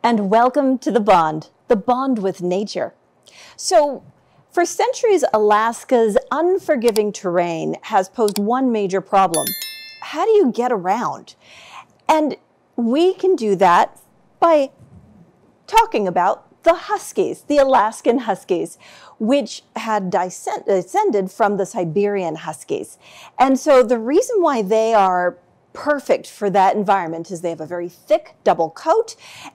and welcome to the bond with nature. So, for centuries, Alaska's unforgiving terrain has posed one major problem. How do you get around? And we can do that by talking about the Huskies, the Alaskan Huskies, which had descended from the Siberian Huskies. And so the reason why they are perfect for that environment is they have a very thick double coat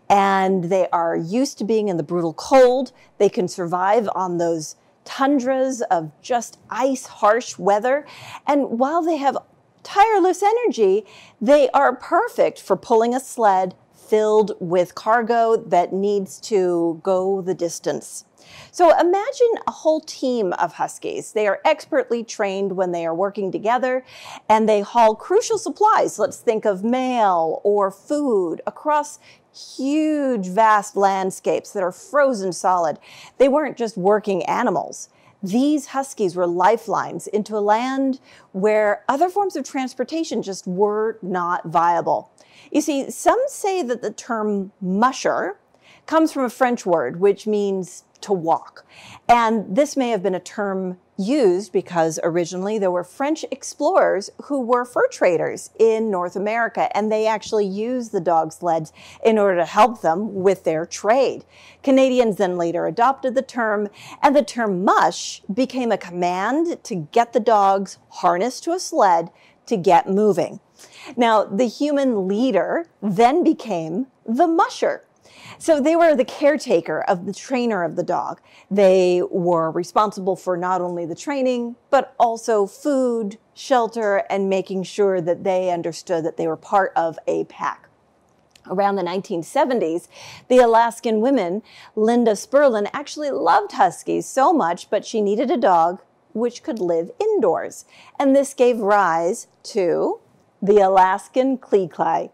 and they are used to being in the brutal cold. They can survive on those tundras of just ice, harsh weather. And while they have tireless energy, they are perfect for pulling a sled filled with cargo that needs to go the distance. So imagine a whole team of Huskies. They are expertly trained when they are working together, and they haul crucial supplies. Let's think of mail or food across huge, vast landscapes that are frozen solid. They weren't just working animals. These Huskies were lifelines into a land where other forms of transportation just were not viable. You see, some say that the term musher comes from a French word, which means to walk. And this may have been a term used because originally there were French explorers who were fur traders in North America, and they actually used the dog sleds in order to help them with their trade. Canadians then later adopted the term, and the term mush became a command to get the dogs harnessed to a sled to get moving. Now, the human leader then became the musher. So they were the caretaker of the trainer of the dog. They were responsible for not only the training, but also food, shelter, and making sure that they understood that they were part of a pack. Around the 1970s, the Alaskan woman, Linda Sperlin, actually loved Huskies so much, but she needed a dog which could live indoors. And this gave rise to the Alaskan Klee.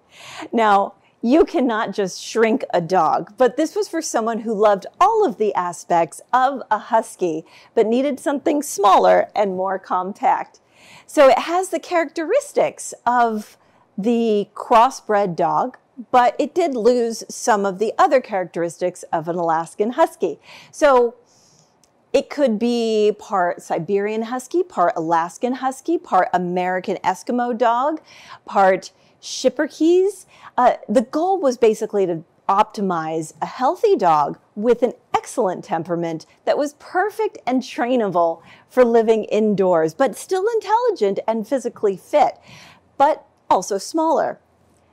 Now, you cannot just shrink a dog, but this was for someone who loved all of the aspects of a Husky, but needed something smaller and more compact. So it has the characteristics of the crossbred dog, but it did lose some of the other characteristics of an Alaskan Husky. So it could be part Siberian Husky, part Alaskan Husky, part American Eskimo dog, part Schipperkes. The goal was basically to optimize a healthy dog with an excellent temperament that was perfect and trainable for living indoors, but still intelligent and physically fit, but also smaller.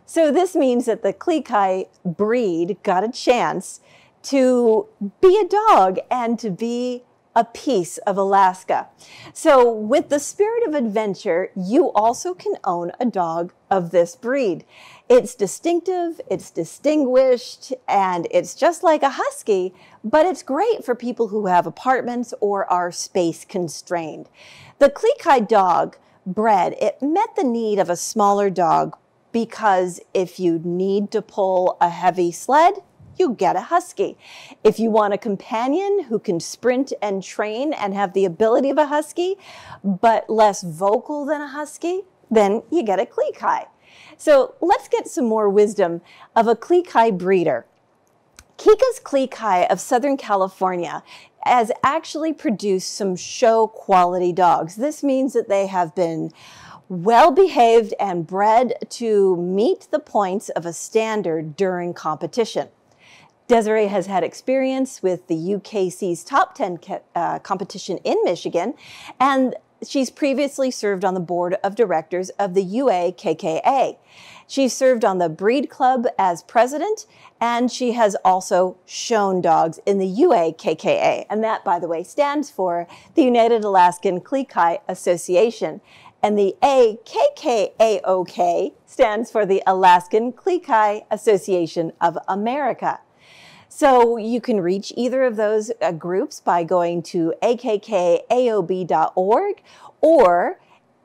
So this means that the Klee breed got a chance to be a dog and to be a piece of Alaska. So with the spirit of adventure, you also can own a dog of this breed. It's distinctive, it's distinguished, and it's just like a Husky, but it's great for people who have apartments or are space constrained. The Klee dog bred, it met the need of a smaller dog because if you need to pull a heavy sled, you get a Husky. If you want a companion who can sprint and train and have the ability of a Husky, but less vocal than a Husky, then you get a Klee. So let's get some more wisdom of a Klee breeder. Kika's Klee of Southern California has actually produced some show quality dogs. This means that they have been well behaved and bred to meet the points of a standard during competition. Desiree has had experience with the UKC's Top 10 competition in Michigan, and she's previously served on the board of directors of the UAKKA. She served on the Breed Club as president, and she has also shown dogs in the UAKKA. And that, by the way, stands for the United Alaskan Klee Association. And the AKKAOK stands for the Alaskan Klee Association of America. So you can reach either of those groups by going to akkkaob.org or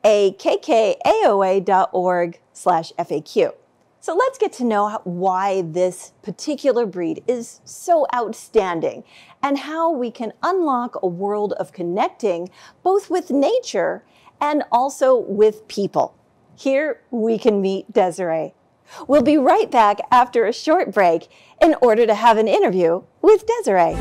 akkaaoa.org/FAQ. So let's get to know why this particular breed is so outstanding and how we can unlock a world of connecting both with nature and also with people. Here we can meet Desiree. We'll be right back after a short break in order to have an interview with Desiree.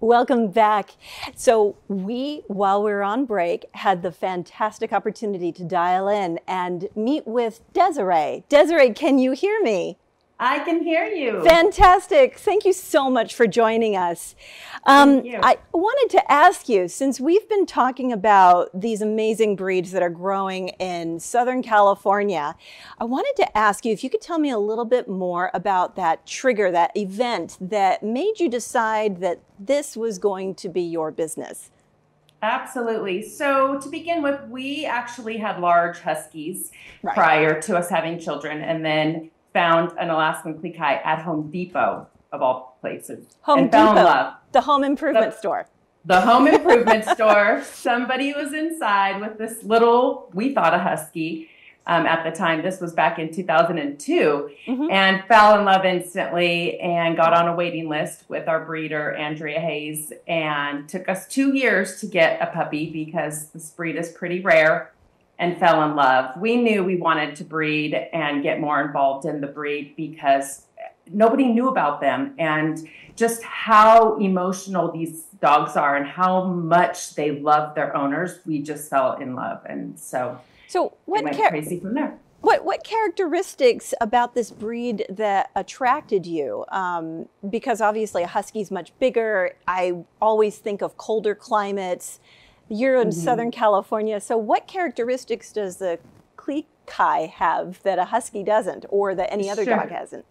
Welcome back. So while we were on break, had the fantastic opportunity to dial in and meet with Desiree. Desiree, can you hear me? I can hear you. Fantastic. Thank you so much for joining us. Thank you. I wanted to ask you, since we've been talking about these amazing breeds that are growing in Southern California, I wanted to ask you if you could tell me a little bit more about that trigger, that event that made you decide that this was going to be your business. Absolutely. So to begin with, we actually had large Huskies Right. prior to us having children, and then found an Alaskan Klee at Home Depot, of all places. Home and fell in Depot, love. the home improvement store. The home improvement store. Somebody was inside with this little, we thought a Husky at the time. This was back in 2002, and fell in love instantly and got on a waiting list with our breeder, Andrea Hayes, and took us 2 years to get a puppy because this breed is pretty rare, and fell in love. We knew we wanted to breed and get more involved in the breed because nobody knew about them and just how emotional these dogs are and how much they love their owners. We just fell in love, and so what went crazy from there. What characteristics about this breed that attracted you? Because obviously a Husky's much bigger. I always think of colder climates. You're in Southern California, so what characteristics does the Klee have that a Husky doesn't, or that any other dog hasn't?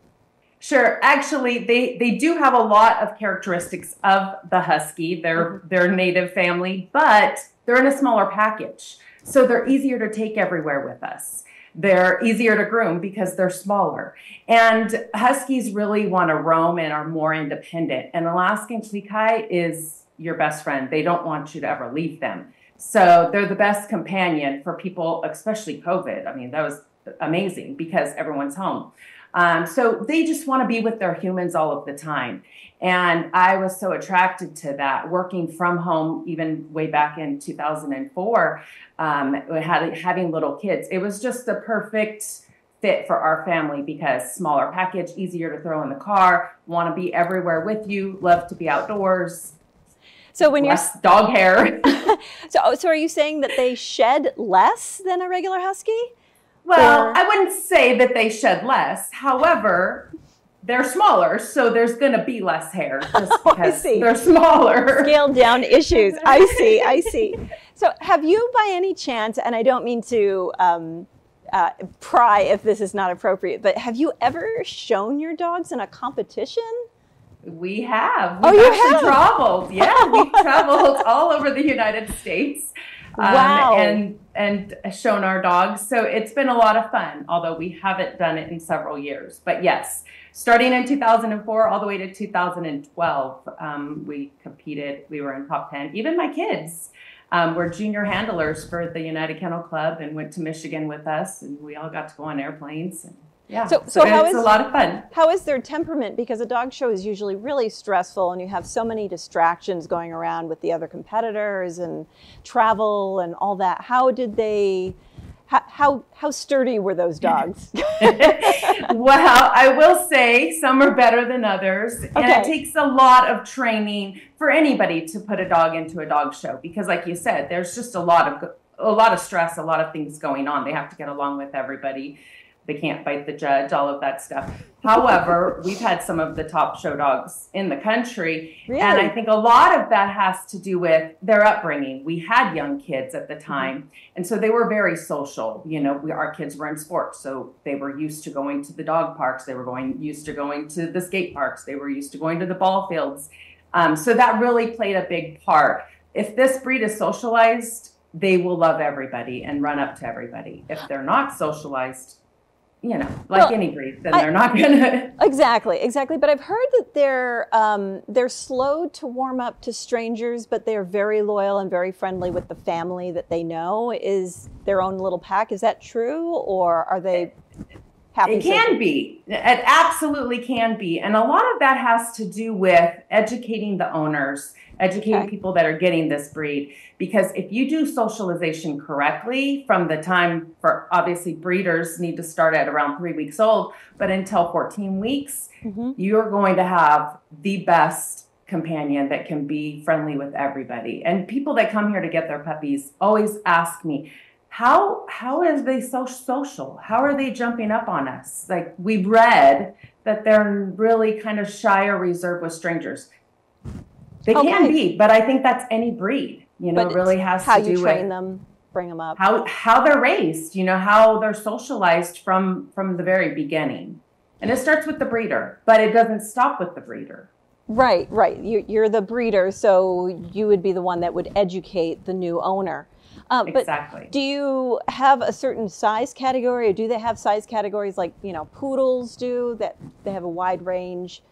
Sure. Actually, they do have a lot of characteristics of the Husky, their native family, but they're in a smaller package. So they're easier to take everywhere with us. They're easier to groom because they're smaller. And Huskies really want to roam and are more independent. And Alaskan Klee is your best friend. They don't want you to ever leave them. So they're the best companion for people, especially COVID. I mean, that was amazing because everyone's home. So they just want to be with their humans all of the time. And I was so attracted to that, working from home, even way back in 2004, having little kids. It was just the perfect fit for our family because smaller package, easier to throw in the car, want to be everywhere with you, love to be outdoors. So when less dog hair. So are you saying that they shed less than a regular Husky? Well, I wouldn't say that they shed less. However, they're smaller, so there's going to be less hair just because they're smaller. Scaled down issues. I see. So have you by any chance, and I don't mean to pry if this is not appropriate, but have you ever shown your dogs in a competition? We have. We've actually traveled. Yeah, we've traveled all over the United States. Wow. And shown our dogs. So it's been a lot of fun, although we haven't done it in several years. But yes, starting in 2004 all the way to 2012, we competed. We were in top 10. Even my kids were junior handlers for the United Kennel Club and went to Michigan with us. And we all got to go on airplanes. And yeah, so it's a lot of fun. How is their temperament? Because a dog show is usually really stressful and you have so many distractions going around with the other competitors and travel and all that. How sturdy were those dogs? Well, I will say some are better than others. And it takes a lot of training for anybody to put a dog into a dog show. Because like you said, there's just a lot of stress, a lot of things going on. They have to get along with everybody. They can't fight the judge, all of that stuff. However, we've had some of the top show dogs in the country. Really? And I think a lot of that has to do with their upbringing. We had young kids at the time, and so they were very social. You know, our kids were in sports, so they were used to going to the dog parks. They were used to going to the skate parks. They were used to going to the ball fields. So that really played a big part. If this breed is socialized, they will love everybody and run up to everybody. If they're not socialized, you know, like any breed, then they're not going to. Exactly. But I've heard that they're slow to warm up to strangers, but they're very loyal and very friendly with the family that they know is their own little pack. Is that true, or are they happy? It can be. It absolutely can be. And a lot of that has to do with educating the owners, educating people that are getting this breed. Because if you do socialization correctly from the time, for obviously breeders need to start at around 3 weeks old, but until 14 weeks, you're going to have the best companion that can be friendly with everybody. And people that come here to get their puppies always ask me, how is they so social? How are they jumping up on us? Like, we've read that they're really kind of shy or reserved with strangers. They can be, but I think that's any breed, you know, really has to do with how you train them, bring them up, how they're raised, you know, how they're socialized from the very beginning. And it starts with the breeder, but it doesn't stop with the breeder. Right. You're the breeder, so you would be the one that would educate the new owner. Exactly. But do you have a certain size category, or do they have size categories like, you know, poodles do, that they have a wide range?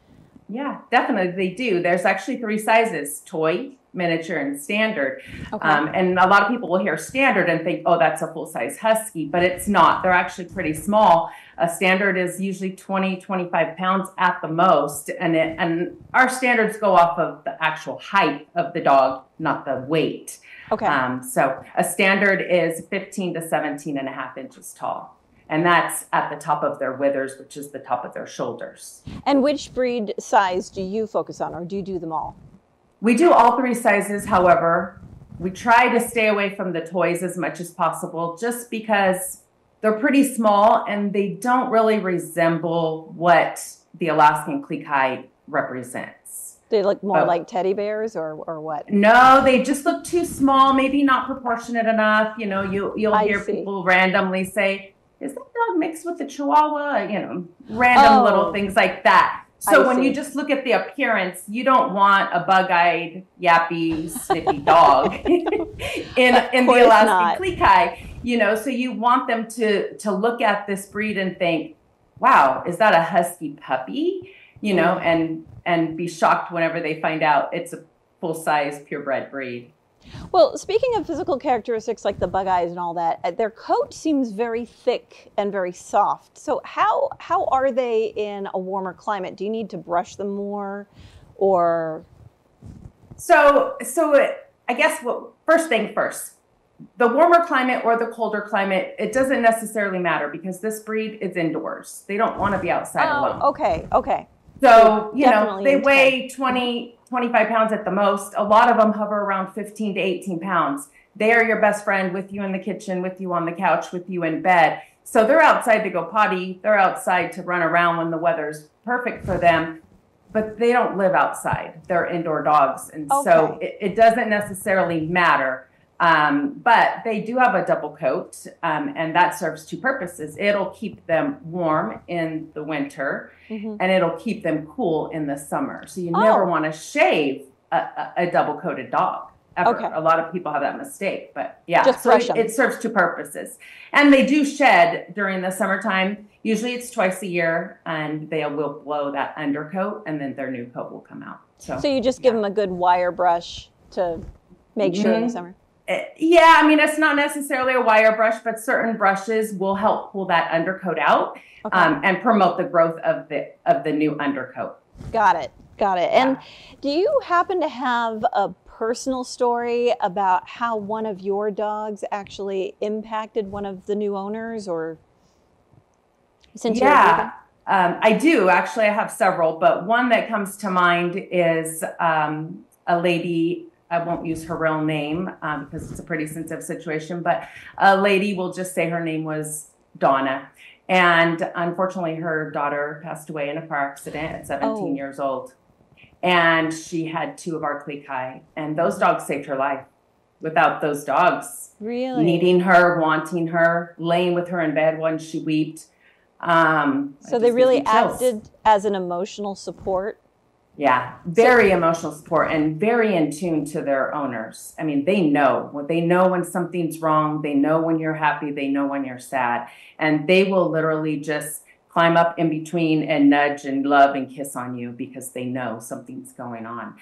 Yeah, definitely they do. There's actually 3 sizes: toy, miniature, and standard. And a lot of people will hear standard and think, oh, that's a full-size Husky, but it's not. They're actually pretty small. A standard is usually 20, 25 pounds at the most. And our standards go off of the actual height of the dog, not the weight. So a standard is 15 to 17 and a half inches tall. And that's at the top of their withers, which is the top of their shoulders. And which breed size do you focus on, or do you do them all? We do all 3 sizes. However, we try to stay away from the toys as much as possible, just because they're pretty small and they don't really resemble what the Alaskan Klee represents. They look more like teddy bears, or what? No, they just look too small, maybe not proportionate enough. You know, you'll hear people randomly say, is that dog mixed with the Chihuahua? You know, random little things like that. So when you just look at the appearance, you don't want a bug-eyed, yappy, snippy dog in the Alaskan Klee. You know, so you want them to look at this breed and think, wow, is that a Husky puppy? You know, and be shocked whenever they find out it's a full-size purebred breed. Well, speaking of physical characteristics like the bug eyes and all that, their coat seems very thick and very soft. So how are they in a warmer climate? Do you need to brush them more, or? So I guess first thing first, the warmer climate or the colder climate, it doesn't necessarily matter, because this breed is indoors. They don't want to be outside alone. Okay. So, you know, they weigh 20, 25 pounds at the most. A lot of them hover around 15 to 18 pounds. They are your best friend, with you in the kitchen, with you on the couch, with you in bed. So they're outside to go potty. They're outside to run around when the weather's perfect for them, but they don't live outside. They're indoor dogs. And so it doesn't necessarily matter. But they do have a double coat, and that serves 2 purposes. It'll keep them warm in the winter, and it'll keep them cool in the summer. So you never want to shave a double coated dog, ever. A lot of people have that mistake, but yeah, so it serves 2 purposes. And they do shed during the summertime. Usually it's twice a year, and they will blow that undercoat, and then their new coat will come out. So you just give them a good wire brush to make sure in the summer. Yeah, I mean, it's not necessarily a wire brush, but certain brushes will help pull that undercoat out and promote the growth of the new undercoat. Got it. And do you happen to have a personal story about how one of your dogs actually impacted one of the new owners, or since I do. Actually, I have several, but one that comes to mind is a lady. I won't use her real name because it's a pretty sensitive situation, but a lady, will just say her name was Donna. And unfortunately, her daughter passed away in a car accident at 17 years old. And she had 2 of our Klee, and those dogs saved her life. Without those dogs needing her, wanting her, laying with her in bed when she wept. So they really acted as an emotional support? Yeah, very emotional support and very in tune to their owners. I mean, they know when something's wrong. They know when you're happy. They know when you're sad. And they will literally just climb up in between and nudge and love and kiss on you because they know something's going on.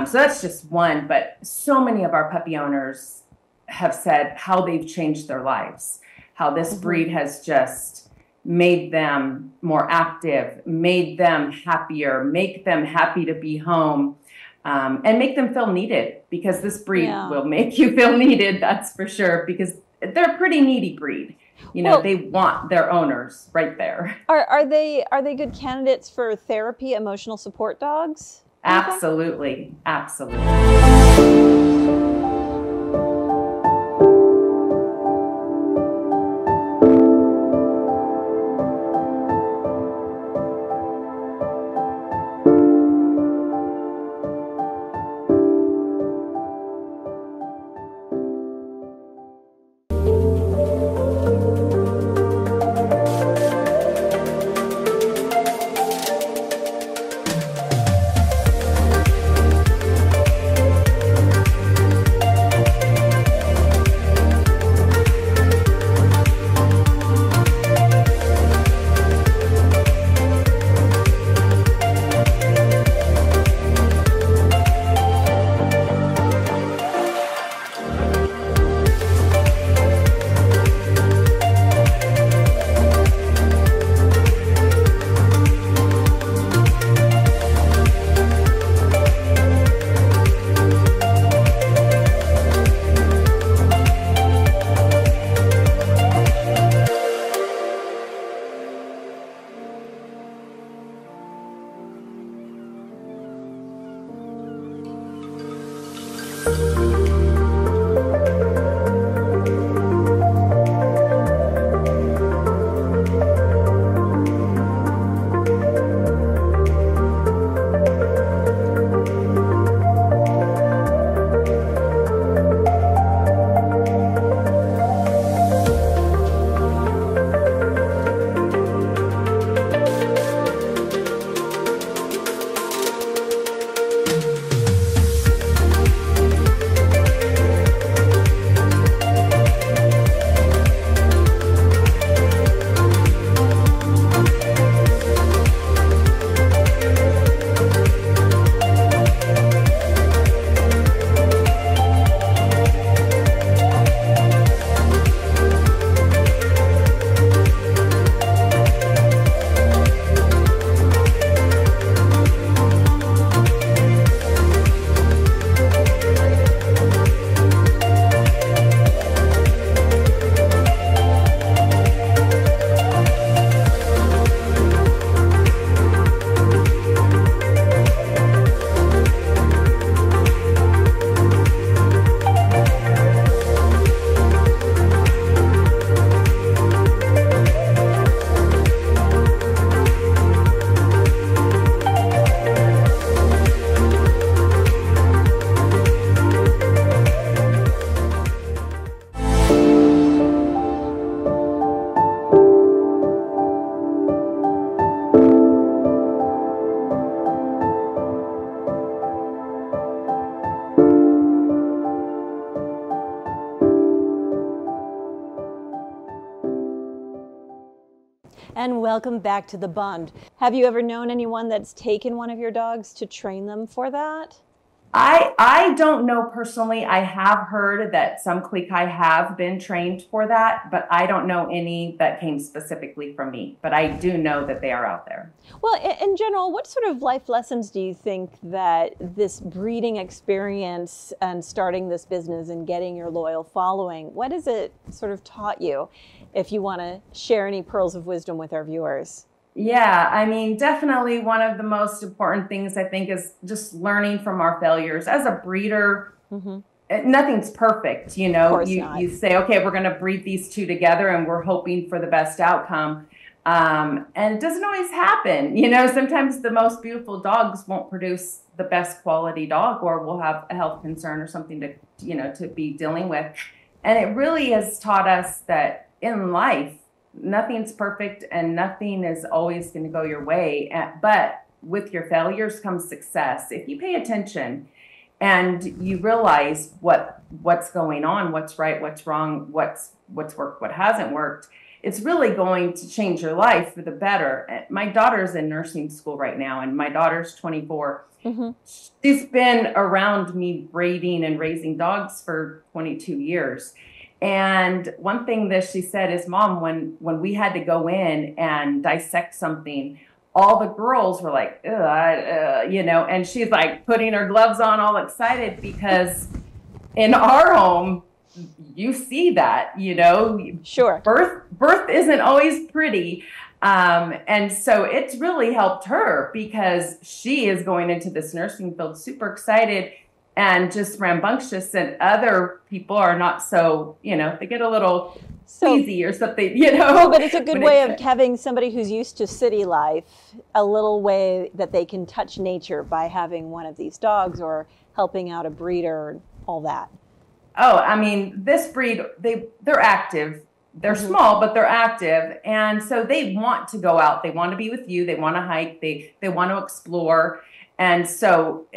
So that's just one. But so many of our puppy owners have said how they've changed their lives, how this breed has just made them more active, made them happier, make them happy to be home, and make them feel needed, because this breed will make you feel needed, that's for sure, because they're a pretty needy breed. You know, they want their owners right there. Are they good candidates for therapy, emotional support dogs? Absolutely, absolutely. And welcome back to The Bond. Have you ever known anyone that's taken one of your dogs to train them for that? I don't know personally. I have heard that some Klee have been trained for that, but I don't know any that came specifically from me. But I do know that they are out there. Well, in general, what sort of life lessons do you think that this breeding experience and starting this business and getting your loyal following, what has it sort of taught you, if you want to share any pearls of wisdom with our viewers? Yeah, I mean, definitely one of the most important things I think is just learning from our failures. As a breeder, nothing's perfect. You know, you say, okay, we're going to breed these two together and we're hoping for the best outcome. And it doesn't always happen. You know, sometimes the most beautiful dogs won't produce the best quality dog, or will have a health concern or something to, you know, to be dealing with. And it really has taught us that in life, nothing's perfect and nothing is always going to go your way. But with your failures comes success. If you pay attention and you realize what's going on, what's right, what's wrong, what's worked, what hasn't worked, it's really going to change your life for the better. My daughter's in nursing school right now, and my daughter's 24. Mm-hmm. She's been around me breeding and raising dogs for 22 years. And one thing that she said is, Mom, when we had to go in and dissect something, all the girls were like, you know, and she's like putting her gloves on all excited, because in our home, you see that, you know, sure. Birth isn't always pretty. And so it's really helped her, because she is going into this nursing field super excited and just rambunctious, and other people are not so, you know, they get a little queasy or something, you know. Well, but it's a good way of having somebody who's used to city life, a little way that they can touch nature by having one of these dogs or helping out a breeder and all that. Oh, I mean, this breed, they're active. They're mm-hmm. small, but they're active. And so they want to go out. They want to be with you. They want to hike. They want to explore. And so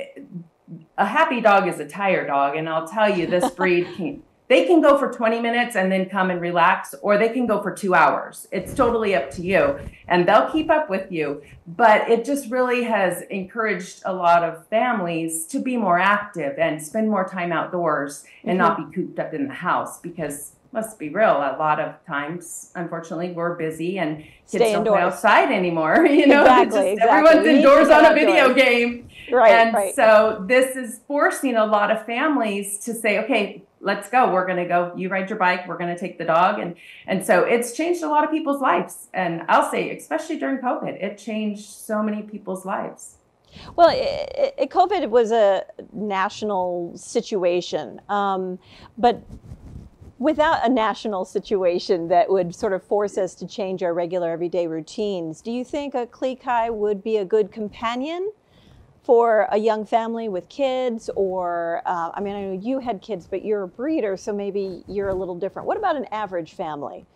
a happy dog is a tired dog. And I'll tell you, this breed they can go for 20 minutes and then come and relax, or they can go for 2 hours. It's totally up to you. And they'll keep up with you. But it just really has encouraged a lot of families to be more active and spend more time outdoors and mm-hmm. not be cooped up in the house, because let's be real, a lot of times, unfortunately, we're busy and kids don't play outside anymore. You know, exactly. Everyone's indoors on a video game. Right, and so this is forcing a lot of families to say, okay, let's go. We're going to go. You ride your bike. We're going to take the dog. And so it's changed a lot of people's lives. And I'll say, especially during COVID, it changed so many people's lives. Well, COVID was a national situation, but without a national situation that would sort of force us to change our regular everyday routines, do you think a Klee would be a good companion for a young family with kids? Or, I mean, I know you had kids, but you're a breeder, so maybe you're a little different. What about an average family,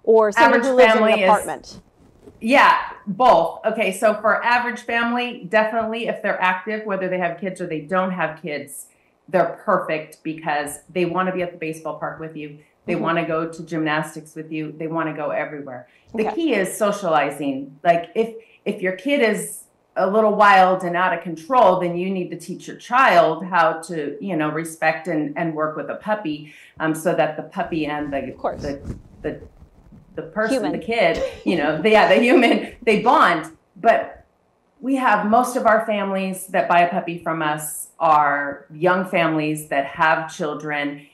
or someone who lives in an apartment? Yeah, both. Okay, so for average family, definitely if they're active, whether they have kids or they don't have kids, they're perfect, because they want to be at the baseball park with you. They mm-hmm. want to go to gymnastics with you. They want to go everywhere. The key is socializing. Like if your kid is a little wild and out of control, then you need to teach your child how to, you know, respect and work with a puppy, so that the puppy and the person, human. The kid, you know, the human, they bond. But we have most of our families that buy a puppy from us are young families that have children,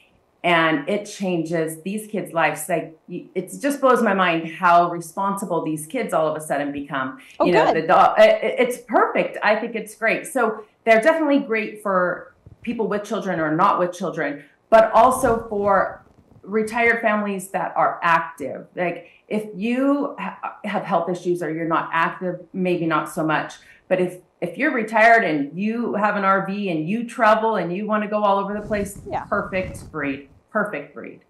and it changes these kids' lives. Like, it just blows my mind how responsible these kids all of a sudden become. Oh, you know, good. the dog, it's perfect. I think it's great. So they're definitely great for people with children or not with children, but also for retired families that are active. Like, if you have health issues or you're not active, maybe not so much. But if you're retired and you have an RV and you travel and you want to go all over the place, yeah. Perfect breed.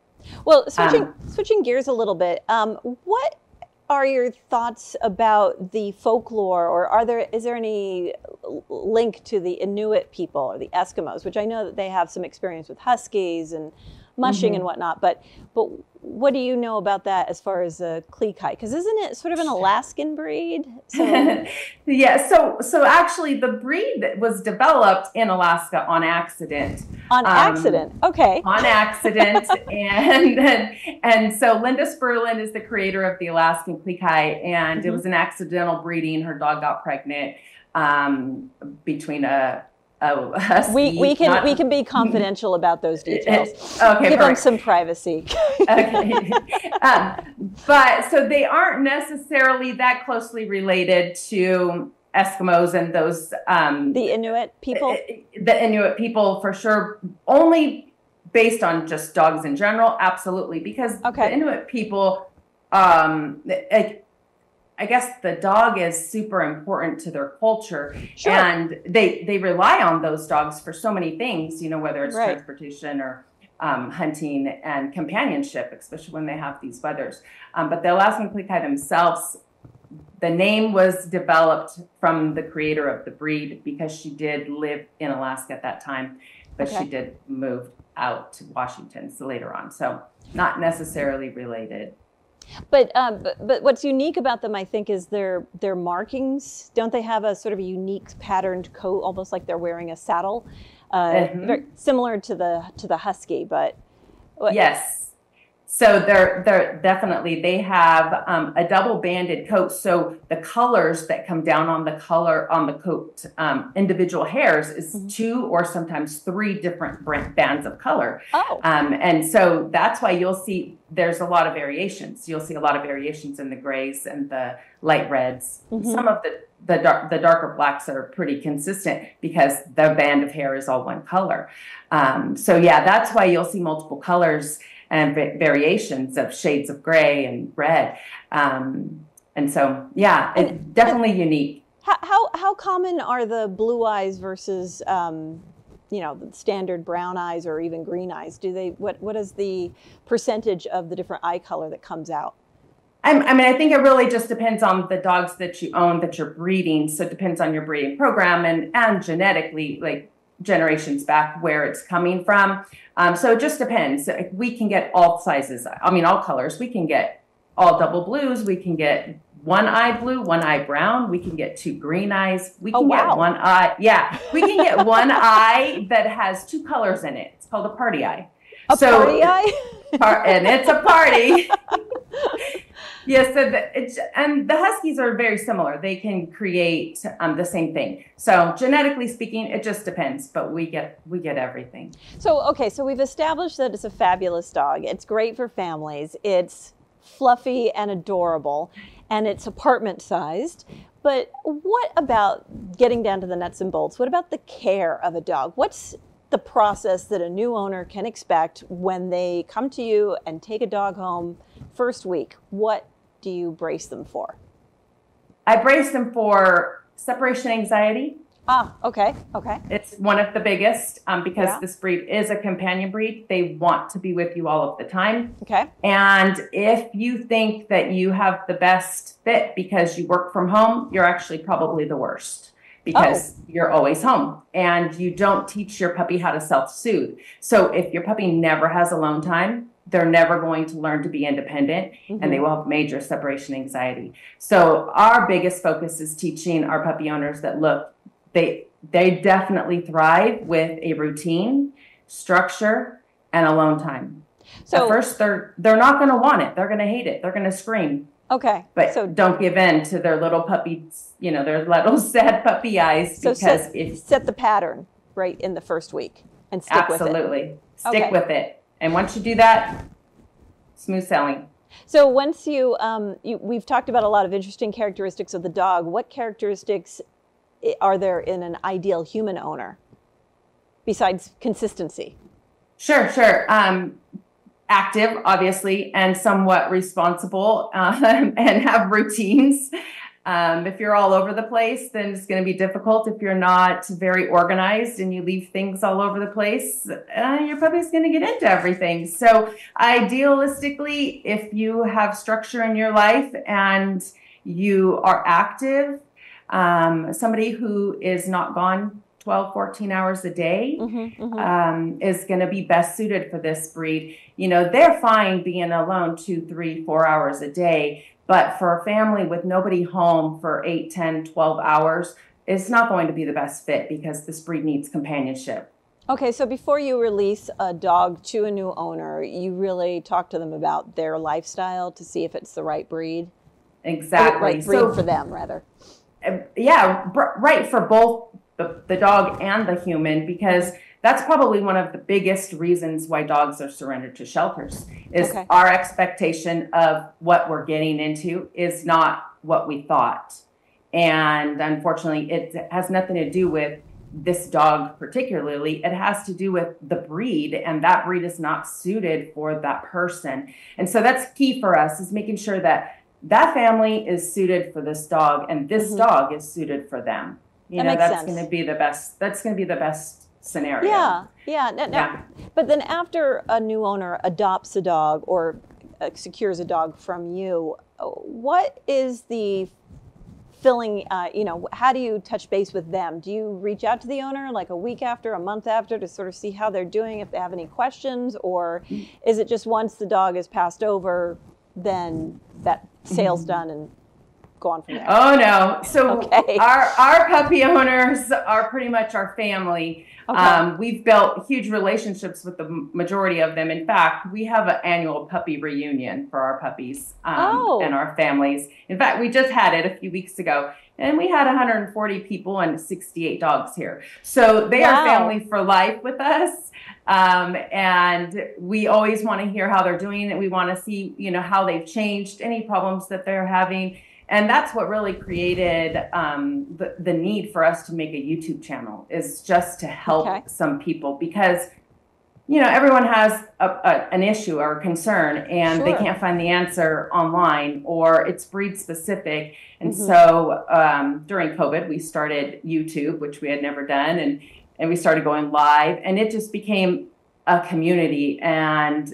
Well, switching gears a little bit, what are your thoughts about the folklore, or is there any link to the Inuit people or the Eskimos, which I know that they have some experience with Huskies and mushing mm-hmm. and whatnot, but what do you know about that as far as a Klee? Because isn't it sort of an Alaskan breed? So. Yeah, so actually the breed was developed in Alaska on accident. On accident, okay. On accident, and so Linda Sperlin is the creator of the Alaskan Klee, and mm-hmm. it was an accidental breeding. Her dog got pregnant between a Husky. We can be confidential about those details. Okay, give them some privacy. Okay, but so they aren't necessarily that closely related to Eskimos and those the Inuit people. The Inuit people, for sure. Only based on just dogs in general, absolutely, because the Inuit people, I guess the dog is super important to their culture, sure. And they rely on those dogs for so many things, you know, whether it's transportation or hunting and companionship, especially when they have these weathers. But the Alaskan Klee themselves the name was developed from the creator of the breed because she did live in Alaska at that time, but she did move out to Washington later on. So not necessarily related. But what's unique about them, I think, is their markings. Don't they have a sort of a unique patterned coat, almost like they're wearing a saddle, very similar to the Husky? But yes. So they're definitely, they have a double banded coat. So the colors that come down on the coat, individual hairs is 2 or sometimes 3 different bands of color. Oh. And so that's why you'll see there's a lot of variations. You'll see a lot of variations in the grays and the light reds. Some of the darker blacks are pretty consistent because the band of hair is all one color. So yeah, that's why you'll see multiple colors and variations of shades of gray and red. And so, yeah, it's definitely unique. How common are the blue eyes versus, the standard brown eyes or even green eyes? What is the percentage of the different eye color that comes out? I mean, I think it really just depends on the dogs that you own, that you're breeding. So it depends on your breeding program and genetically, like generations back, where it's coming from. So it just depends. We can get all sizes. I mean, all colors. We can get all double blues. We can get 1 eye blue, 1 eye brown. We can get 2 green eyes. We can get 1 eye. Yeah, we can get 1 eye that has 2 colors in it. It's called a party eye. Party eye? And it's a party. Yes, and the Huskies are very similar. They can create the same thing. So genetically speaking, it just depends, but we get everything. So we've established that it's a fabulous dog. It's great for families. It's fluffy and adorable, and it's apartment sized. But what about getting down to the nuts and bolts? What about the care of a dog? What's the process that a new owner can expect when they come to you and take a dog home first week? What do you brace them for? I brace them for separation anxiety. Okay. It's one of the biggest because this breed is a companion breed. They want to be with you all of the time. Okay. And if you think that you have the best fit because you work from home, you're actually probably the worst, because you're always home and you don't teach your puppy how to self-soothe. So if your puppy never has alone time, they're never going to learn to be independent, and they will have major separation anxiety. So our biggest focus is teaching our puppy owners that, look, they definitely thrive with a routine, structure, and alone time. So at first, they're not going to want it. They're going to hate it. They're going to scream. Okay. But so don't give in to their little puppies, their little sad puppy eyes. So set the pattern right in the first week and stick with it. Absolutely. Stick with it. And once you do that, smooth sailing. So once we've talked about a lot of interesting characteristics of the dog. What characteristics are there in an ideal human owner besides consistency? Sure. Active, obviously, and somewhat responsible, and have routines. If you're all over the place, then it's going to be difficult. If you're not very organized and you leave things all over the place, your puppy's going to get into everything. So idealistically, if you have structure in your life and you are active, somebody who is not gone 12, 14 hours a day is going to be best suited for this breed. They're fine being alone 2, 3, 4 hours a day. But for a family with nobody home for 8, 10, 12 hours, it's not going to be the best fit, because this breed needs companionship. Okay, so before you release a dog to a new owner, you really talk to them about their lifestyle to see if it's the right breed? Exactly. Right breed for them, rather. Yeah, right for both the dog and the human, because that's probably one of the biggest reasons why dogs are surrendered to shelters, is our expectation of what we're getting into is not what we thought. And unfortunately, it has nothing to do with this dog particularly. It has to do with the breed, and that breed is not suited for that person. And so that's key for us, is making sure that that family is suited for this dog, and this dog is suited for them. That's going to be the best. That's going to be the best scenario. Yeah. But then after a new owner adopts a dog or secures a dog from you, what is the filling, how do you touch base with them? Do you reach out to the owner like a week after, a month after, to sort of see how they're doing, if they have any questions? Or is it just once the dog is passed over, then that sale's done and go on from there? Oh no. So our puppy owners are pretty much our family. Okay. We've built huge relationships with the majority of them. In fact, we have an annual puppy reunion for our puppies and our families. In fact, we just had it a few weeks ago, and we had 140 people and 68 dogs here. So they are family for life with us. And we always want to hear how they're doing, and we want to see, how they've changed, any problems that they're having. And that's what really created the need for us to make a YouTube channel, is just to help some people, because, everyone has an issue or a concern, and they can't find the answer online, or it's breed specific. And so during COVID, we started YouTube, which we had never done, and we started going live, and it just became a community, and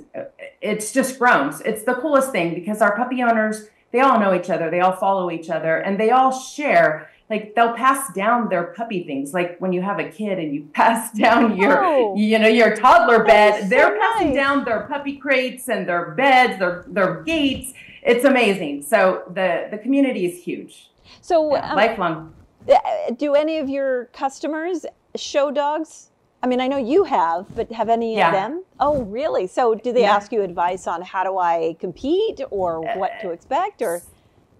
it's just grown. It's the coolest thing, because our puppy owners, they all know each other, they all follow each other, and they all share. Like, they'll pass down their puppy things. Like when you have a kid and you pass down your toddler bed, they're passing down their puppy crates and their beds, their gates. It's amazing. So the community is huge. So lifelong. Do any of your customers show dogs? I mean, I know you have, but have any of them? Oh, really? So do they ask you advice on how do I compete, or what to expect? Or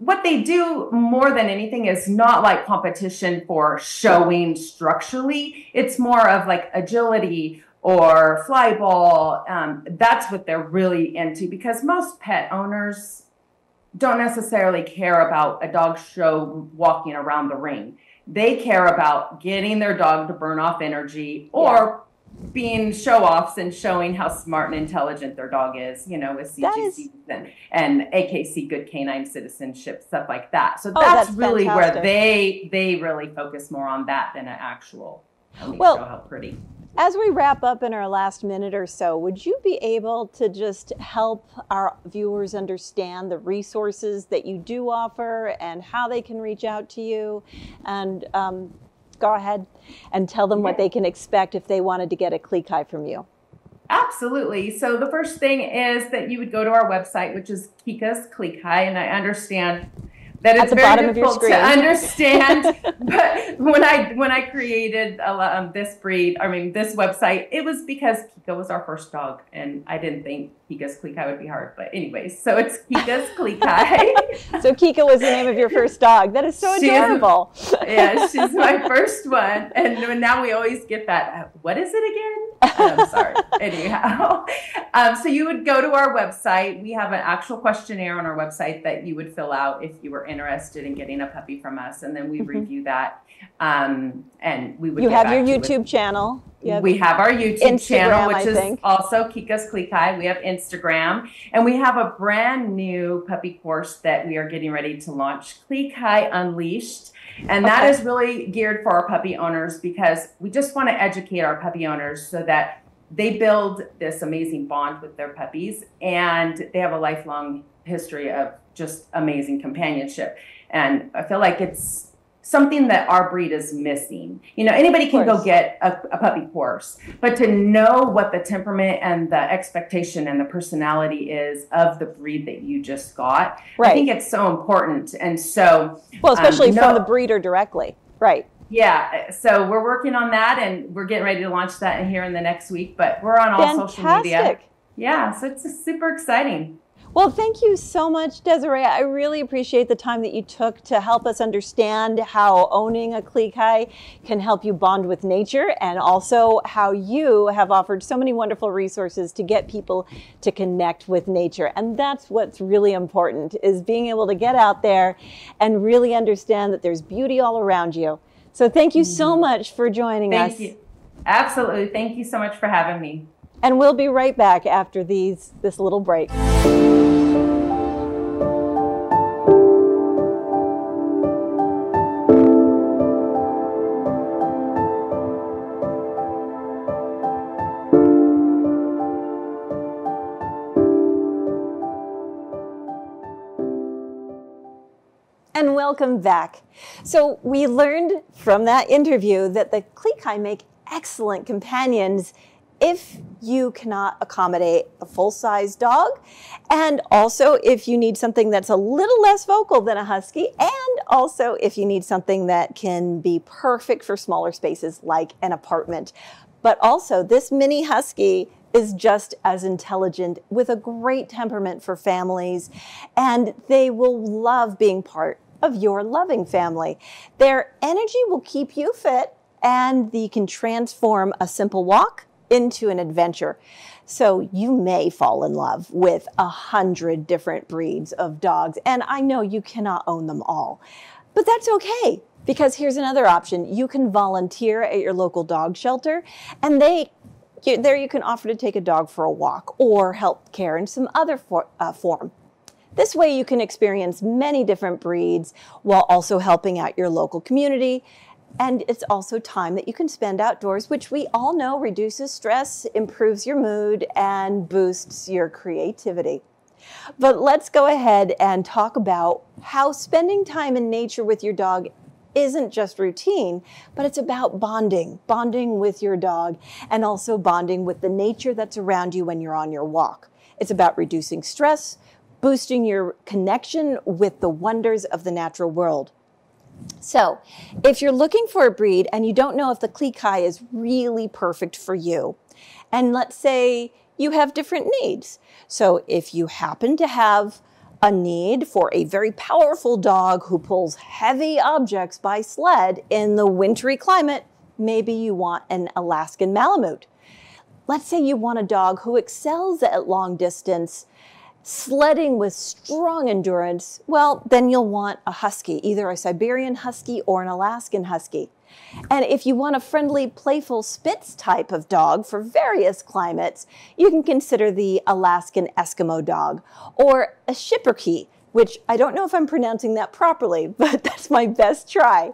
what they do more than anything is not like competition for showing structurally. It's more of like agility or fly ball. That's what they're really into, because most pet owners don't necessarily care about a dog show walking around the ring. They care about getting their dog to burn off energy, or being show-offs and showing how smart and intelligent their dog is, with CGC and AKC, good canine citizenship, stuff like that. So that's really fantastic. Where they really focus more on that than an actual show how pretty. As we wrap up in our last minute or so, would you be able to just help our viewers understand the resources that you do offer and how they can reach out to you? And go ahead and tell them what they can expect if they wanted to get a Klee from you. Absolutely. So the first thing is that you would go to our website, which is Kika's Klee, and I understand that it's very difficult to understand. But when I created this website, it was because Kika was our first dog, and I didn't think Kika's Klee would be hard. But anyways, so it's Kika's Klee. So Kika was the name of your first dog. That is so adorable. She's my first one, and now we always get that. What is it again? I'm sorry. Anyhow, so you would go to our website. We have an actual questionnaire on our website that you would fill out if you were interested in getting a puppy from us, and then we review that. And we would. You have your YouTube channel. We have our YouTube channel, which is also Kika's Klee. We have Instagram, and we have a brand new puppy course that we are getting ready to launch, Klee Unleashed. And that is really geared for our puppy owners, because we just want to educate our puppy owners so that they build this amazing bond with their puppies, and they have a lifelong history of just amazing companionship. And I feel like it's something that our breed is missing. Anybody can go get a puppy course, but to know what the temperament and the expectation and the personality is of the breed that you just got, I think it's so important. And so, especially from the breeder directly, right? Yeah, so we're working on that, and we're getting ready to launch that here in the next week. But we're on all social media. Yeah, so it's super exciting. Well, thank you so much, Desiree. I really appreciate the time that you took to help us understand how owning a Klee can help you bond with nature, and also how you have offered so many wonderful resources to get people to connect with nature. And that's what's really important, is being able to get out there and really understand that there's beauty all around you. So thank you so much for joining us. Thank you. Absolutely. Thank you so much for having me. And we'll be right back after this little break. And And welcome back. So we learned from that interview that the Klee make excellent companions if you cannot accommodate a full-size dog, and also if you need something that's a little less vocal than a Husky, and also if you need something that can be perfect for smaller spaces like an apartment. But also, this mini Husky is just as intelligent with a great temperament for families, and they will love being part of your loving family. Their energy will keep you fit, and you can transform a simple walk into an adventure. So you may fall in love with 100 different breeds of dogs, and I know you cannot own them all, but that's okay, because here's another option. You can volunteer at your local dog shelter, and there you can offer to take a dog for a walk or help care in some other form. This way you can experience many different breeds while also helping out your local community. And it's also time that you can spend outdoors, which we all know reduces stress, improves your mood, and boosts your creativity. But let's go ahead and talk about how spending time in nature with your dog isn't just routine, but it's about bonding with your dog, and also bonding with the nature that's around you when you're on your walk. It's about reducing stress, boosting your connection with the wonders of the natural world. So if you're looking for a breed and you don't know if the Klee is really perfect for you, and let's say you have different needs. So if you happen to have a need for a very powerful dog who pulls heavy objects by sled in the wintry climate, maybe you want an Alaskan Malamute. Let's say you want a dog who excels at long distance sledding with strong endurance, well, then you'll want a Husky, either a Siberian Husky or an Alaskan Husky. And if you want a friendly, playful Spitz type of dog for various climates, you can consider the Alaskan Eskimo dog or a Schipperke, which I don't know if I'm pronouncing that properly, but that's my best try.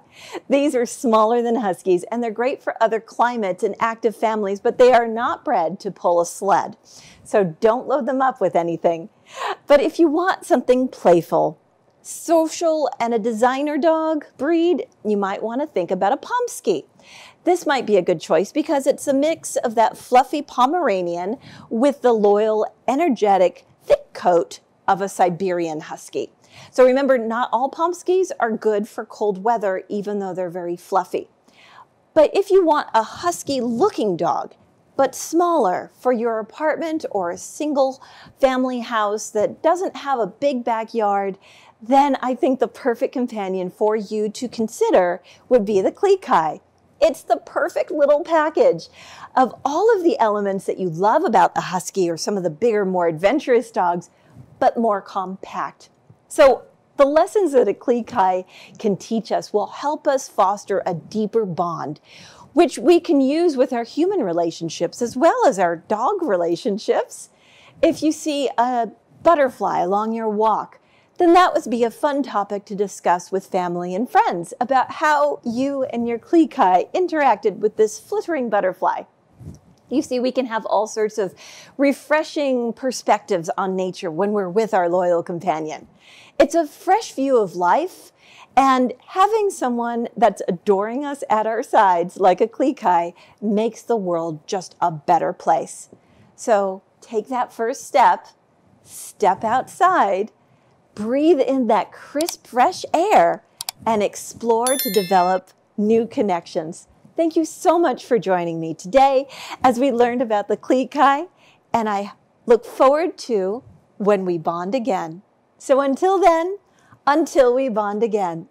These are smaller than Huskies, and they're great for other climates and active families, but they are not bred to pull a sled. So don't load them up with anything. But if you want something playful, social, and a designer dog breed, you might want to think about a Pomsky. This might be a good choice because it's a mix of that fluffy Pomeranian with the loyal, energetic, thick coat of a Siberian Husky. So remember, not all Pomskys are good for cold weather, even though they're very fluffy. But if you want a Husky-looking dog, but smaller for your apartment or a single family house that doesn't have a big backyard, then I think the perfect companion for you to consider would be the Klee. It's the perfect little package of all of the elements that you love about the Husky or some of the bigger, more adventurous dogs, but more compact. So the lessons that a Klee can teach us will help us foster a deeper bond, which we can use with our human relationships as well as our dog relationships. If you see a butterfly along your walk, then that would be a fun topic to discuss with family and friends about how you and your Klee interacted with this flittering butterfly. You see, we can have all sorts of refreshing perspectives on nature when we're with our loyal companion. It's a fresh view of life, and having someone that's adoring us at our sides, like a Klee, makes the world just a better place. So take that first step, step outside, breathe in that crisp, fresh air, and explore to develop new connections. Thank you so much for joining me today as we learned about the Klee, and I look forward to when we bond again. So until then, until we bond again,